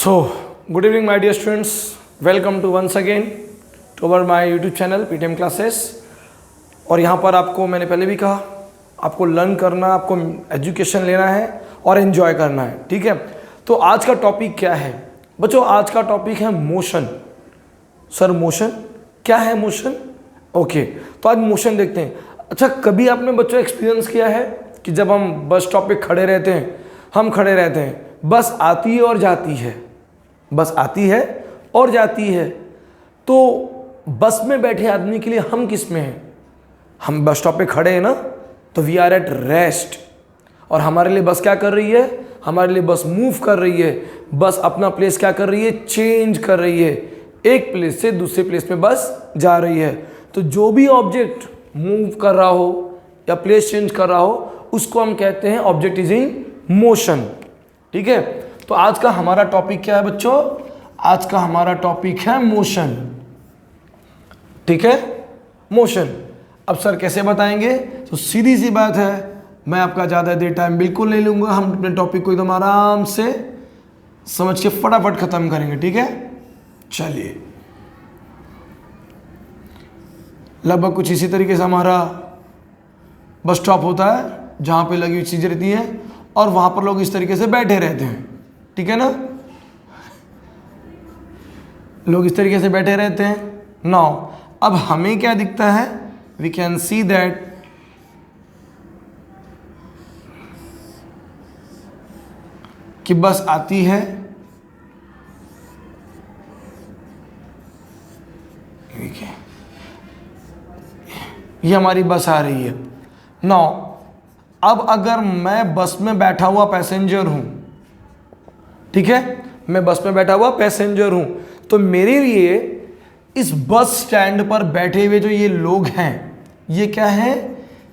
So, good evening my dear students. Welcome to once again to our my YouTube channel PTM Classes. और यहाँ पर आपको मैंने पहले भी कहा, आपको लर्न करना, आपको एजुकेशन लेना है और एंजॉय करना है, ठीक है। तो आज का टॉपिक क्या है बच्चों? आज का टॉपिक है मोशन। सर मोशन क्या है? मोशन ओके, तो आज मोशन देखते हैं। अच्छा, कभी आपने बच्चों एक्सपीरियंस किया है कि जब हम बस स्टॉप पे खड़े रहते हैं, हम खड़े रहते हैं, बस आती है और जाती है, बस आती है और जाती है, तो बस में बैठे आदमी के लिए हम किस में हैं? हम बस स्टॉप पे खड़े हैं ना, तो वी आर एट रेस्ट। और हमारे लिए बस क्या कर रही है? हमारे लिए बस मूव कर रही है। बस अपना प्लेस क्या कर रही है? चेंज कर रही है। एक प्लेस से दूसरे प्लेस में बस जा रही है। तो जो भी ऑब्जेक्ट मूव कर रहा हो या प्लेस चेंज कर रहा हो, उसको हम कहते हैं ऑब्जेक्ट इज इन मोशन, ठीक है। तो आज का हमारा टॉपिक क्या है बच्चों? आज का हमारा टॉपिक है मोशन, ठीक है, मोशन। अब सर कैसे बताएंगे? तो सीधी सी बात है, मैं आपका ज़्यादा देर टाइम बिल्कुल नहीं लूँगा। हम अपने टॉपिक को एकदम आराम से समझ के फटाफट ख़त्म करेंगे, ठीक है। चलिए, लगभग कुछ इसी तरीके से हमारा बस स्टॉप होता है, जहाँ पे लगी हुई चीज़ें रहती हैं और वहाँ पर लोग इस तरीके से बैठे रहते हैं, ठीक है ना। लोग इस तरीके से बैठे रहते हैं। नाउ अब हमें क्या दिखता है? वी कैन सी दैट कि बस आती है, ये हमारी बस आ रही है। नाउ अब अगर मैं बस में बैठा हुआ पैसेंजर हूं, ठीक है, मैं बस में बैठा हुआ पैसेंजर हूं, तो मेरे लिए इस बस स्टैंड पर बैठे हुए जो ये लोग हैं, ये क्या है?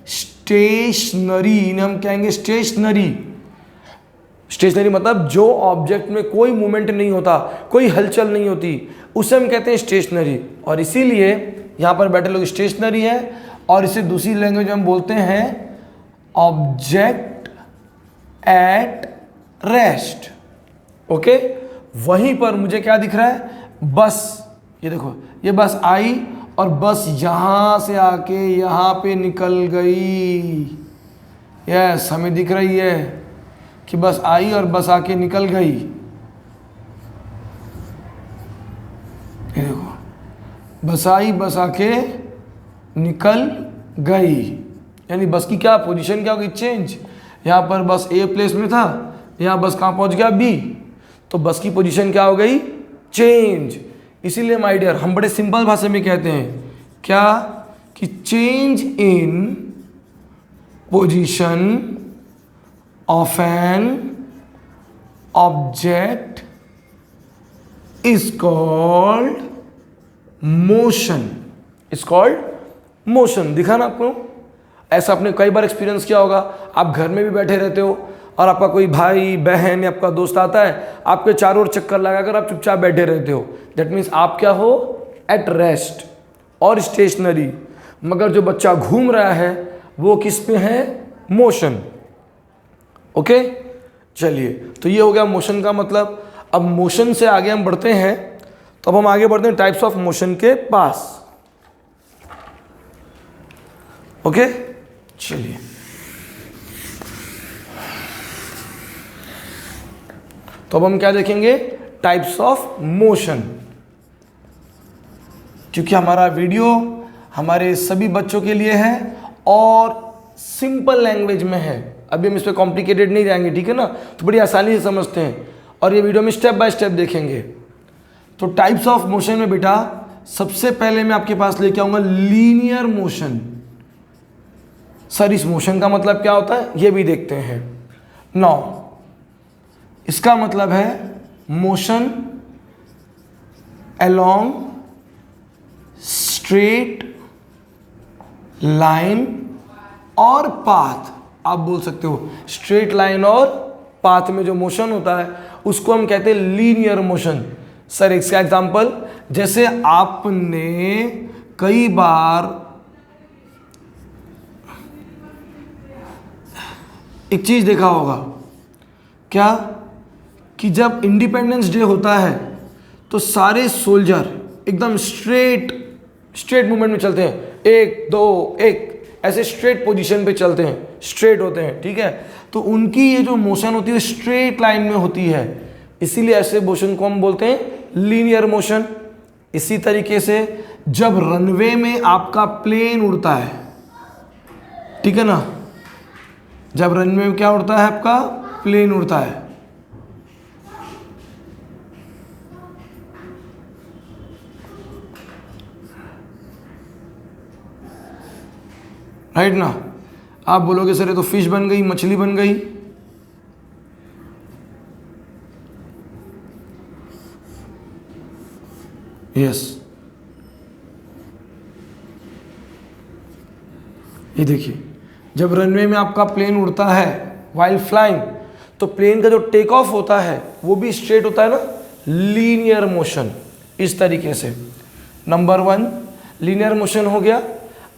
स्टेशनरी। इन्हें हम कहेंगे स्टेशनरी। स्टेशनरी मतलब जो ऑब्जेक्ट में कोई मूवमेंट नहीं होता, कोई हलचल नहीं होती, उसे हम कहते हैं स्टेशनरी। और इसीलिए यहाँ पर बैठे लोग स्टेशनरी है। और इसे दूसरी लैंग्वेज में हम बोलते हैं ऑब्जेक्ट एट रेस्ट, ओके। वहीं पर मुझे क्या दिख रहा है? बस। ये देखो, ये बस आई और बस यहाँ से आके यहाँ पे निकल गई। यस, हमें दिख रही है कि बस आई और बस आके निकल गई। ये देखो, बस आई, बस आके निकल गई। यानी बस की क्या पोजीशन क्या होगी? चेंज। यहाँ पर बस ए प्लेस में था, यहाँ बस कहाँ पहुँच गया? बी। तो बस की पोजीशन क्या हो गई? चेंज। इसीलिए माय डियर हम बड़े सिंपल भाषा में कहते हैं क्या? कि change in position of an object is called motion. Is called motion. दिखा ना आपको? ऐसा आपने कई बार एक्सपीरियंस किया होगा। आप घर में भी बैठे रहते हो और आपका कोई भाई बहन या आपका दोस्त आता है, आपके चारों ओर चक्कर लगाकर आप चुपचाप बैठे रहते हो। दैट मीन्स आप क्या हो? एट रेस्ट और स्टेशनरी। मगर जो बच्चा घूम रहा है वो किस में है? Motion, okay. चलिए, तो ये हो गया मोशन का मतलब। अब मोशन से आगे हम बढ़ते हैं, तो अब हम आगे बढ़ते हैं टाइप्स ऑफ मोशन के पास, ओके। चलिए, तो अब हम क्या देखेंगे? Types of motion. क्योंकि हमारा वीडियो हमारे सभी बच्चों के लिए है और सिंपल लैंग्वेज में है। अभी हम इस पर कॉम्प्लिकेटेड नहीं जाएंगे, ठीक है ना। तो बड़ी आसानी से समझते हैं और ये वीडियो में स्टेप बाय स्टेप देखेंगे। तो टाइप्स ऑफ मोशन में बेटा सबसे पहले मैं आपके पास लेके आऊंगा लीनियर मोशन। सर इस मोशन का मतलब क्या होता है? ये भी देखते हैं। नाउ इसका मतलब है मोशन अलोंग स्ट्रेट लाइन और पाथ। आप बोल सकते हो स्ट्रेट लाइन और पाथ में जो मोशन होता है उसको हम कहते हैं लीनियर मोशन। सर इसका एग्जांपल, जैसे आपने कई बार एक चीज देखा होगा क्या कि जब इंडिपेंडेंस डे होता है तो सारे सोल्जर एकदम स्ट्रेट मूवमेंट में चलते हैं, 1 2 1 ऐसे स्ट्रेट पोजीशन पे चलते हैं, स्ट्रेट होते हैं, ठीक है। तो उनकी ये जो मोशन होती है स्ट्रेट लाइन में होती है, इसीलिए ऐसे मोशन को हम बोलते हैं लीनियर मोशन। इसी तरीके से जब रनवे में आपका प्लेन उड़ता है, ठीक है ना, जब रनवे में क्या उड़ता है, आपका प्लेन उड़ता है, राइट ना। आप बोलोगे सर ये तो फिश बन गई, मछली बन गई, यस। ये देखिए, जब रनवे में आपका प्लेन उड़ता है वाइल फ्लाइंग, तो प्लेन का जो टेक ऑफ होता है वो भी स्ट्रेट होता है ना, लीनियर मोशन, इस तरीके से। नंबर 1 लीनियर मोशन हो गया।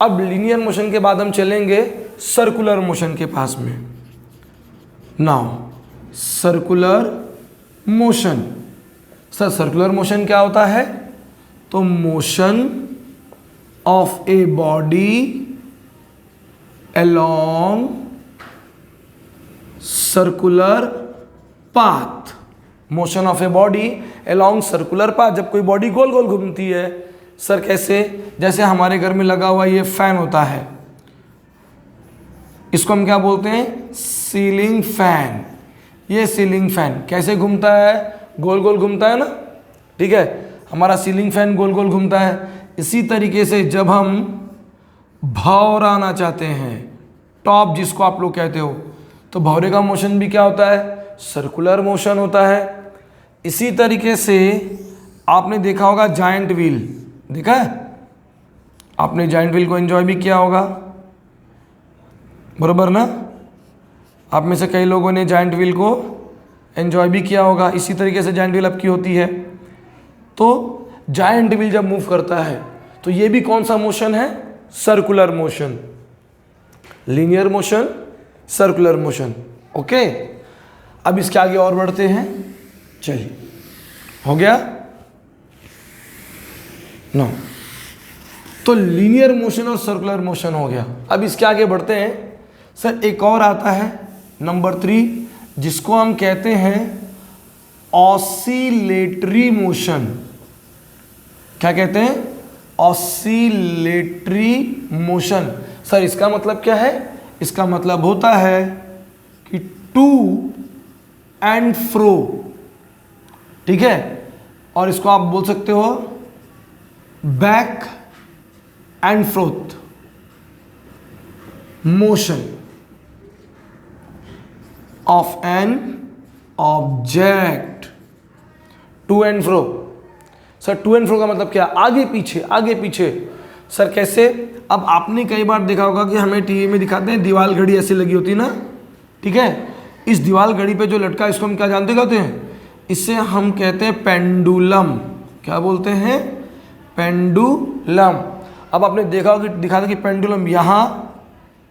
अब लीनियर मोशन के बाद हम चलेंगे सर्कुलर मोशन के पास में। Now circular motion, sir circular motion क्या होता है? तो motion of a body along circular path, motion of a body along circular path. जब कोई बॉडी गोल गोल घूमती है, सर कैसे? जैसे हमारे घर में लगा हुआ ये फैन होता है, इसको हम क्या बोलते हैं? Ceiling fan. ये सीलिंग फैन कैसे घूमता है? गोल गोल घूमता है ना, ठीक है, हमारा सीलिंग फैन गोल गोल घूमता है। इसी तरीके से जब हम भौराना चाहते हैं, टॉप जिसको आप लोग कहते हो, तो भौरे का मोशन भी क्या होता है? सर्कुलर मोशन होता है। इसी तरीके से आपने देखा होगा जायंट व्हील, देखा है आपने? जायंट व्हील को एंजॉय भी किया होगा, बरोबर ना? आप में से कई लोगों ने जायंट व्हील को एंजॉय भी किया होगा। इसी तरीके से जायंट व्हील आपकी होती है। तो जायंट व्हील जब मूव करता है तो ये भी कौन सा मोशन है? Circular motion. Linear motion, circular motion, okay. अब इसके आगे और बढ़ते हैं, चलिए, हो गया नो। तो लीनियर मोशन और सर्कुलर मोशन हो गया। अब इसके आगे बढ़ते हैं। सर एक और आता है नंबर 3, जिसको हम कहते हैं ऑसिलेटरी मोशन। क्या कहते हैं? Oscillatory motion. सर इसका मतलब क्या है? इसका मतलब होता है कि टू एंड फ्रो, ठीक है, और इसको आप बोल सकते हो back and froth motion of an object. To and fro. Sir to and fro का मतलब क्या? आगे पीछे, आगे पीछे। सर कैसे? अब आपने कई बार देखा होगा कि हमें टीवी में दिखाते हैं दीवाल घड़ी ऐसी लगी होती है ना, ठीक है। इस दीवाल घड़ी पे जो लटका, इसको हम क्या जानते कहते हैं? इसे हम कहते हैं पेंडुलम। क्या बोलते हैं? पेंडुलम। अब आपने देखा होगा कि दिखाते कि पेंडुलम यहाँ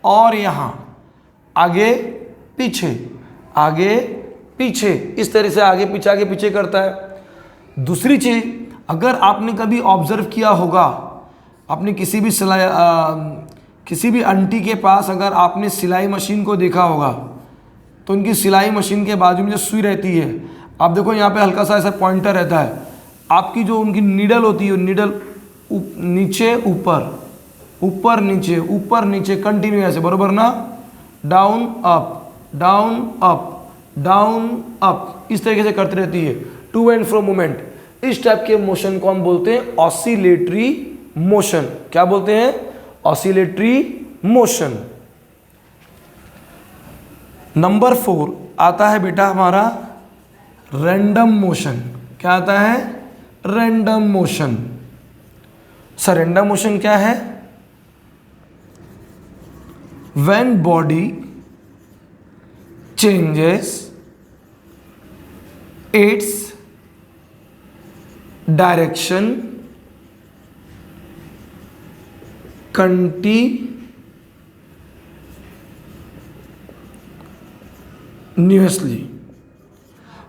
और यहाँ, आगे पीछे, आगे पीछे, इस तरह से आगे पीछे करता है। दूसरी चीज, अगर आपने कभी ऑब्जर्व किया होगा, आपने किसी भी आंटी के पास अगर आपने सिलाई मशीन को देखा होगा, तो उनकी सिलाई मशीन के बाजू में जो सुई रहती है, आप देखो यहाँ पे हल्का सा ऐसा पॉइंटर रहता है। आपकी जो उनकी नीडल होती है, नीडल नीचे ऊपर, ऊपर नीचे, ऊपर नीचे, कंटिन्यू ऐसे, बरोबर ना? Down up, down up, down up, इस तरीके से करती रहती है, टू एंड फ्रो मूवमेंट। इस टाइप के मोशन को हम बोलते हैं ऑसिलेटरी मोशन। क्या बोलते हैं? Oscillatory motion. नंबर 4 आता है बेटा हमारा रैंडम मोशन। क्या आता है? Random motion. Sir random motion क्या है? When body changes its direction continuously.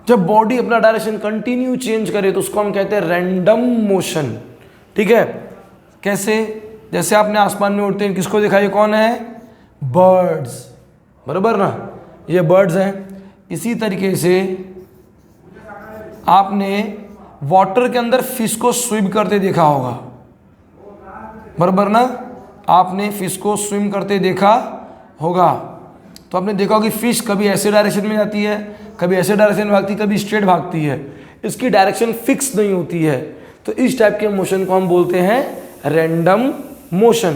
जब बॉडी अपना डायरेक्शन कंटिन्यू चेंज करे तो उसको हम कहते हैं रैंडम मोशन। ठीक है, कैसे? जैसे आपने आसमान में उड़ते हैं, किसको देखा? ये कौन है? बर्ड्स, बराबर ना, ये बर्ड्स हैं। इसी तरीके से आपने वाटर के अंदर फिश को स्विम करते देखा होगा, बराबर ना, आपने फिश को स्विम करते देखा होगा। तो आपने देखा होगा कि फिश कभी ऐसे डायरेक्शन में जाती है, कभी ऐसे डायरेक्शन में भागती है, कभी स्ट्रेट भागती है, इसकी डायरेक्शन फिक्स नहीं होती है। तो इस टाइप के मोशन को हम बोलते हैं रैंडम मोशन।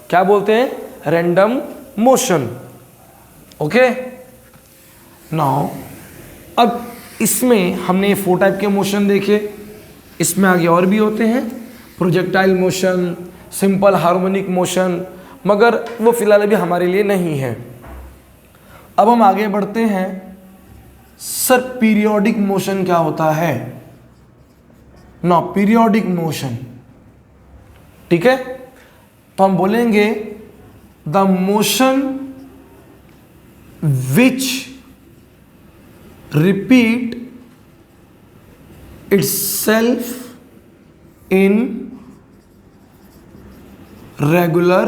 क्या बोलते हैं? Random motion. ओके, नाउ अब इसमें हमने 4 टाइप के मोशन देखे, इसमें आगे और भी होते हैं, projectile motion, simple harmonic motion, मगर वो फिलहाल अभी हमारे लिए नहीं है। अब हम आगे बढ़ते हैं। सर पीरियोडिक मोशन क्या होता है? ना, पीरियोडिक मोशन, ठीक है, तो हम बोलेंगे the motion which repeat itself in regular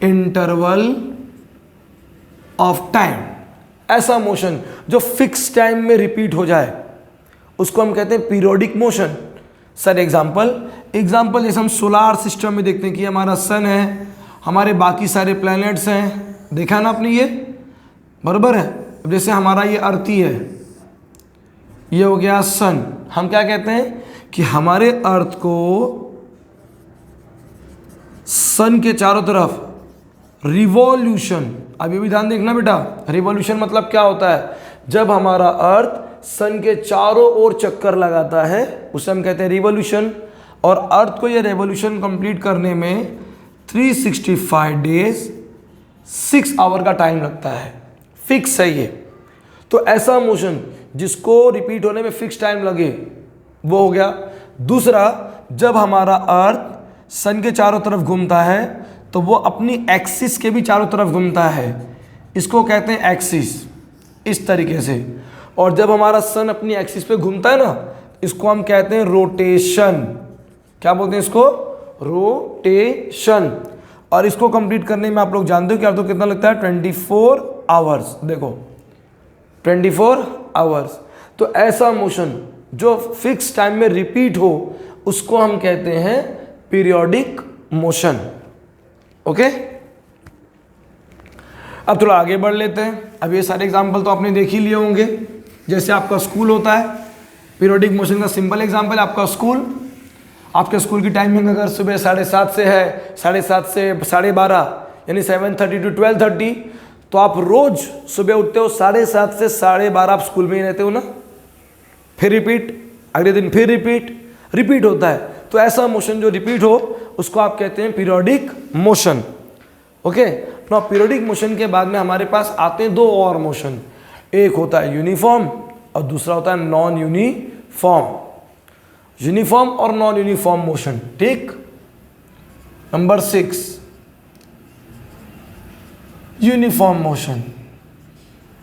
interval of time। ऐसा मोशन जो फिक्स टाइम में रिपीट हो जाए उसको हम कहते हैं पीरियोडिक मोशन। सर एग्जांपल जैसे हम सोलार सिस्टम में देखते हैं कि हमारा सन है, हमारे बाकी सारे प्लैनेट्स हैं, देखा ना आपने, ये बराबर है। जैसे हमारा ये अर्थ ही है, ये हो गया सन, हम क्या कहते हैं कि हमारे अर्थ को सन के चारों तरफ रिवॉल्यूशन, अब ये भी ध्यान देखना बेटा, रिवॉल्यूशन मतलब क्या होता है? जब हमारा अर्थ सन के चारों ओर चक्कर लगाता है उसे हम कहते हैं रिवॉल्यूशन। और अर्थ को ये रिवॉल्यूशन कंप्लीट करने में 365 डेज 6 आवर का टाइम लगता है, फिक्स है ये। तो ऐसा मोशन जिसको रिपीट होने में फिक्स टाइम लगे वो हो गया। दूसरा, जब हमारा अर्थ सन के चारों तरफ घूमता है तो वो अपनी एक्सिस के भी चारों तरफ घूमता है, इसको कहते हैं एक्सिस, इस तरीके से। और जब हमारा सन अपनी एक्सिस पे घूमता है ना, इसको हम कहते हैं रोटेशन। क्या बोलते हैं इसको? रोटेशन। और इसको कंप्लीट करने में आप लोग जानते हो कि आपको कितना लगता है? 24 आवर्स। देखो 24 आवर्स। तो ऐसा मोशन जो फिक्स टाइम में रिपीट हो उसको हम कहते हैं पीरियोडिक मोशन। ओके, अब थोड़ा आगे बढ़ लेते हैं। अब ये सारे एग्जांपल तो आपने देख ही लिए होंगे। जैसे आपका स्कूल होता है, पीरियोडिक मोशन का सिंपल एग्जांपल आपका स्कूल। आपके स्कूल की टाइमिंग अगर सुबह 7:30 से है, 7:30 से 12:30 यानी 7:30 to 12:30, तो आप रोज सुबह उठते हो 7:30 से 12:30 आप स्कूल में ही रहते हो ना, फिर रिपीट, अगले दिन फिर रिपीट होता है। तो ऐसा मोशन जो रिपीट हो उसको आप कहते हैं पीरियोडिक मोशन। ओके, तो पीरियोडिक मोशन के बाद में हमारे पास आते हैं 2 और मोशन, एक होता है यूनिफॉर्म और दूसरा होता है नॉन यूनिफॉर्म। यूनिफॉर्म और नॉन यूनिफॉर्म मोशन, ठीक। Number 6, uniform motion.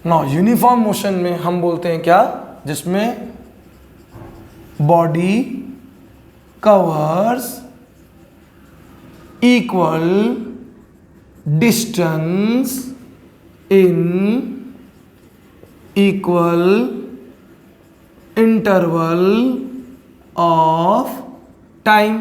No, uniform motion में हम बोलते हैं क्या? जिसमें body covers equal distance in equal interval of time.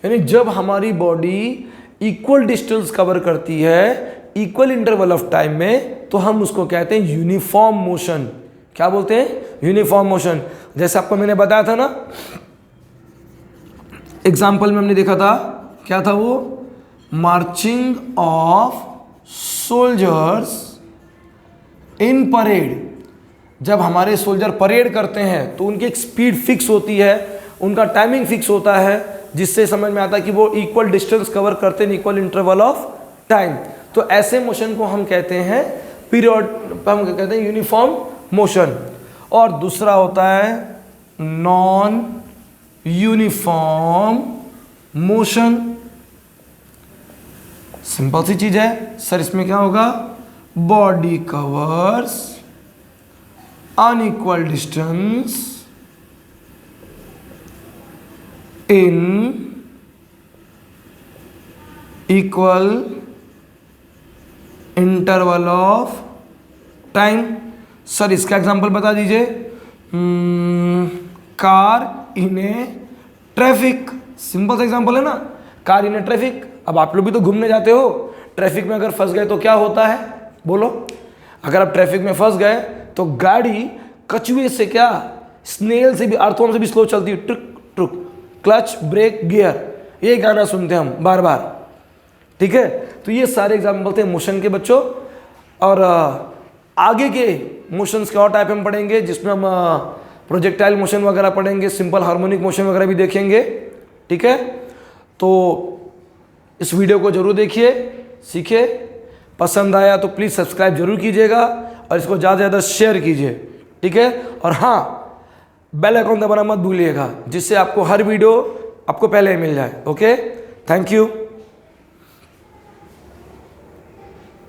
यानी जब हमारी बॉडी इक्वल डिस्टेंस कवर करती है इक्वल इंटरवल ऑफ टाइम में, तो हम उसको कहते हैं यूनिफॉर्म मोशन। क्या बोलते हैं? Uniform motion. जैसे आपको मैंने बताया था ना, एग्जाम्पल में हमने देखा था, क्या था वो? Marching of soldiers in parade. जब हमारे सोल्जर परेड करते हैं तो उनकी एक स्पीड फिक्स होती है, उनका टाइमिंग फिक्स होता है, जिससे समझ में आता है कि वो इक्वल डिस्टेंस कवर करते हैं इक्वल इंटरवल ऑफ टाइम। तो ऐसे मोशन को हम कहते हैं पीरियड, हम कहते हैं यूनिफॉर्म मोशन। और दूसरा होता है नॉन यूनिफॉर्म मोशन। सिंपल सी चीज है सर, इसमें क्या होगा? Body covers unequal distance in equal interval of time। Sir इसका एग्जांपल बता दीजिए। Car in A traffic, simple सा एग्जांपल है ना, कार इन ए ट्रैफिक। अब आप लोग भी तो घूमने जाते हो, ट्रैफिक में अगर फंस गए तो क्या होता है, बोलो। अगर आप ट्रैफिक में फंस गए तो गाड़ी कछुए से, क्या स्नेल से भी, अर्थवर्म से भी स्लो चलती है, ट्रुक ट्रुक, क्लच ब्रेक गियर, ये गाना सुनते हैं हम बार बार, ठीक है। तो ये सारे एग्जाम्पल थे मोशन के बच्चों। और आगे के मोशंस के और टाइप हम पढ़ेंगे, जिसमें हम प्रोजेक्टाइल मोशन वगैरह पढ़ेंगे, सिंपल हार्मोनिक मोशन वगैरह भी देखेंगे, ठीक है। तो इस वीडियो को जरूर देखिए, सीखिए। पसंद आया तो प्लीज़ सब्सक्राइब जरूर कीजिएगा और इसको ज़्यादा से ज़्यादा शेयर कीजिए, ठीक है। और हाँ, बेल आइकन दबाना मत भूलिएगा, जिससे आपको हर वीडियो आपको पहले मिल जाए। Okay, thank you.